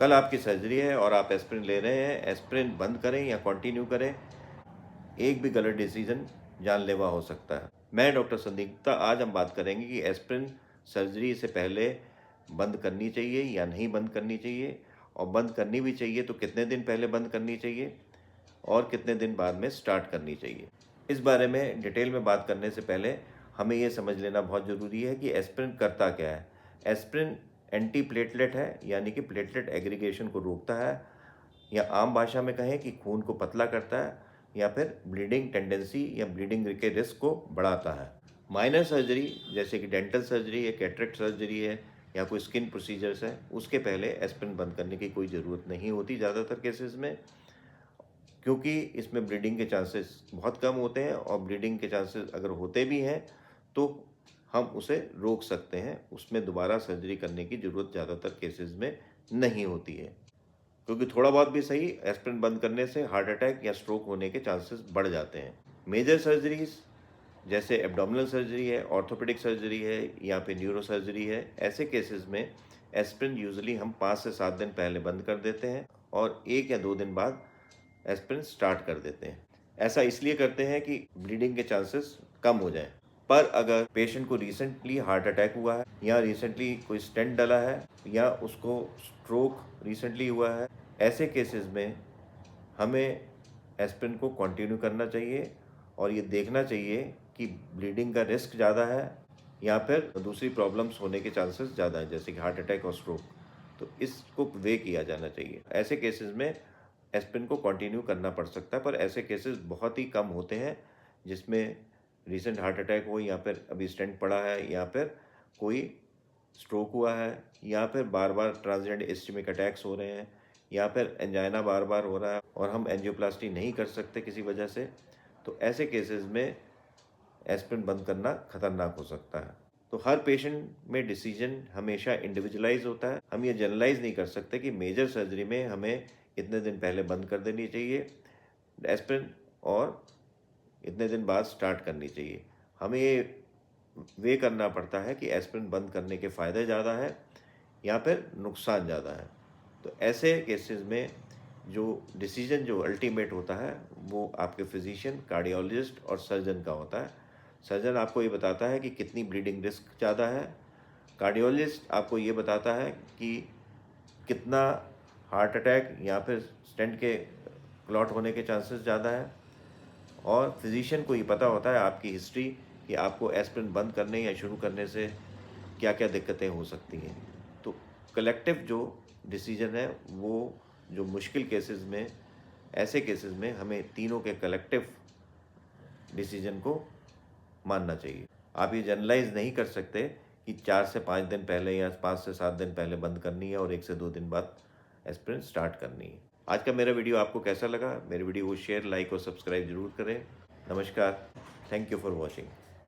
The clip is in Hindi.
कल आपकी सर्जरी है और आप एस्पिरिन ले रहे हैं, एस्पिरिन बंद करें या कंटिन्यू करें, एक भी गलत डिसीजन जानलेवा हो सकता है। मैं डॉक्टर संदीप गुप्ता, आज हम बात करेंगे कि एस्पिरिन सर्जरी से पहले बंद करनी चाहिए या नहीं बंद करनी चाहिए, और बंद करनी भी चाहिए तो कितने दिन पहले बंद करनी चाहिए और कितने दिन बाद में स्टार्ट करनी चाहिए। इस बारे में डिटेल में बात करने से पहले हमें ये समझ लेना बहुत ज़रूरी है कि एस्पिरिन करता क्या है। एस्पिरिन एंटी प्लेटलेट है, यानी कि प्लेटलेट एग्रीगेशन को रोकता है, या आम भाषा में कहें कि खून को पतला करता है, या फिर ब्लीडिंग टेंडेंसी या ब्लीडिंग के रिस्क को बढ़ाता है। माइनर सर्जरी जैसे कि डेंटल सर्जरी है, कैटरेक्ट सर्जरी है, या कोई स्किन प्रोसीजर्स है, उसके पहले एस्पिरिन बंद करने की कोई ज़रूरत नहीं होती ज़्यादातर केसेस में, क्योंकि इसमें ब्लीडिंग के चांसेस बहुत कम होते हैं, और ब्लीडिंग के चांसेस अगर होते भी हैं तो हम उसे रोक सकते हैं, उसमें दोबारा सर्जरी करने की ज़रूरत ज़्यादातर केसेस में नहीं होती है। क्योंकि थोड़ा बहुत भी सही, एस्पिरिन बंद करने से हार्ट अटैक या स्ट्रोक होने के चांसेस बढ़ जाते हैं। मेजर सर्जरीज जैसे एब्डोमिनल सर्जरी है, ऑर्थोपेडिक सर्जरी है, या फिर न्यूरो सर्जरी है, ऐसे केसेस में एस्पिरिन यूजुअली हम 5 से 7 दिन पहले बंद कर देते हैं और 1 या 2 दिन बाद एस्पिरिन स्टार्ट कर देते हैं। ऐसा इसलिए करते हैं कि ब्लीडिंग के चांसेस कम हो जाएं। पर अगर पेशेंट को रिसेंटली हार्ट अटैक हुआ है, या रिसेंटली कोई स्टेंट डला है, या उसको स्ट्रोक रिसेंटली हुआ है, ऐसे केसेस में हमें एस्पिरिन को कंटिन्यू करना चाहिए, और ये देखना चाहिए कि ब्लीडिंग का रिस्क ज़्यादा है या फिर दूसरी प्रॉब्लम्स होने के चांसेस ज़्यादा हैं, जैसे कि हार्ट अटैक और स्ट्रोक, तो इसको वे किया जाना चाहिए। ऐसे केसेस में एस्पिरिन को कंटिन्यू करना पड़ सकता है, पर ऐसे केसेस बहुत ही कम होते हैं जिसमें रीसेंट हार्ट अटैक हो, या फिर अभी स्टेंट पड़ा है, या फिर कोई स्ट्रोक हुआ है, या फिर बार बार ट्रांजिएंट इस्केमिक अटैक्स हो रहे हैं, या फिर एंजाइना बार बार हो रहा है और हम एंजियोप्लास्टी नहीं कर सकते किसी वजह से, तो ऐसे केसेस में एस्पिरिन बंद करना खतरनाक हो सकता है। तो हर पेशेंट में डिसीजन हमेशा इंडिविजुअलाइज होता है। हम ये जनरलाइज नहीं कर सकते कि मेजर सर्जरी में हमें इतने दिन पहले बंद कर देनी चाहिए एस्पिरिन और इतने दिन बाद स्टार्ट करनी चाहिए। हमें ये वे करना पड़ता है कि एस्पिरिन बंद करने के फ़ायदे ज़्यादा हैं या फिर नुकसान ज़्यादा है। तो ऐसे केसेस में जो डिसीजन जो अल्टीमेट होता है वो आपके फिजिशियन, कार्डियोलॉजिस्ट और सर्जन का होता है। सर्जन आपको ये बताता है कि कितनी ब्लीडिंग रिस्क ज़्यादा है, कार्डियोलॉजिस्ट आपको ये बताता है कि कितना हार्ट अटैक या फिर स्टेंट के क्लॉट होने के चांसेस ज़्यादा है, और फिजिशियन को ये पता होता है आपकी हिस्ट्री कि आपको एस्पिरिन बंद करने या शुरू करने से क्या क्या दिक्कतें हो सकती हैं। तो कलेक्टिव जो डिसीजन है वो जो मुश्किल केसेस में, ऐसे केसेस में हमें तीनों के कलेक्टिव डिसीजन को मानना चाहिए। आप ये जनरलाइज नहीं कर सकते कि 4 से 5 दिन पहले या 5 से 7 दिन पहले बंद करनी है और 1 से 2 दिन बाद एस्पिरिन स्टार्ट करनी है। आज का मेरा वीडियो आपको कैसा लगा? मेरे वीडियो को शेयर, लाइक और सब्सक्राइब जरूर करें। नमस्कार। Thank you for watching.